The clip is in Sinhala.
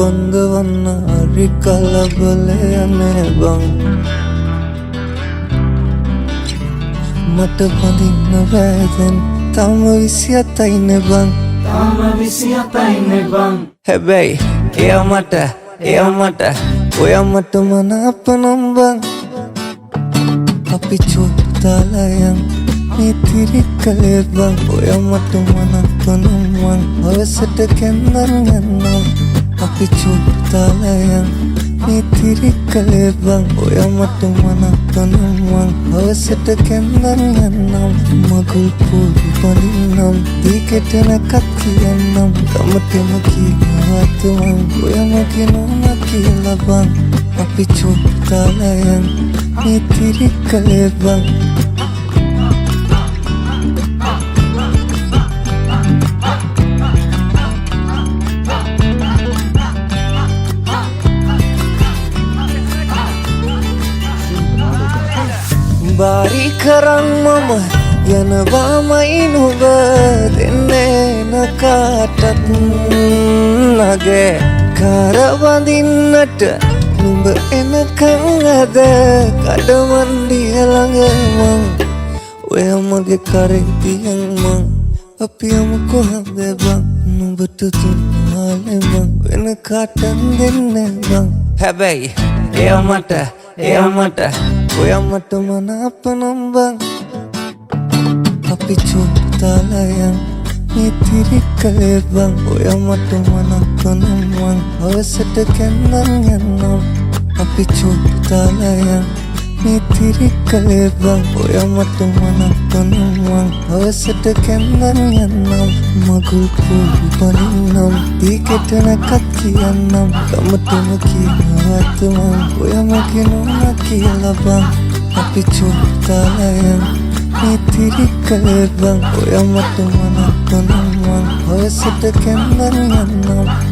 බඳවන්න හරි කලබලයනේ බං මට බඳින්න බෑදැන් තම 27යිනේ බං තම 27යිනේ බං හැබැයි එයා මට ඔයා මට මනාප නම් බං අපි චුට්ටලයන් මේ තිරිකලේ බං ඔයා මට මනාප නම් බං අවසට කැන්දන් යන්නම් අපි චුට්ටලයන් මේ තිරිකලේ බං ඔයා මට මනාප නම් බං අවසට කැන්දන් යන්නම් මගුල් පොඩි බඳින්නම් දීකට නැකත් කියන්නම් ගමටම කියවත් මං ඔයා මගේ නෝනා කියලා බං අපි චුට්ටලයන් මේ තිරිකලේ බං බාරි කරන් මම යනවාමයි නුඹ දෙන්නේ නකාටත් නගේ කරවඳින්නට නුඹ එනකං අද කඩමණ්ඩිය ළඟ මං ඔය මගේ කරේ තියන් මං අපි යමු කොහොමද බං නුඹට තුන්මාලේ මං වෙන කාටත් දෙන්නේ බං හැබැයි එයා මට ඔයා මට මනාප නම් බං අපි චුට්ටලයන් මේ තිරිකලේ බං ඔයා මට මනාප නම් බං අවසට කැන්දන් යන්නම් අපි චුට්ටලයන් මේ තිරිකලේ බං ඔයා මට මනාප නම් බං අවසට කැන්දන් යන්නම් මගුල් පොඩි බඳින්නම් දීකට නැකත් කියන්නම් ගමටම කියවත් මං ඔයා මගේ නෝනා කියලා බං අපි චුට්ටලයන් මේ තිරිකලේ බං ඔයා මට මනාප නම් බං අවසට කැන්දන් යන්නම්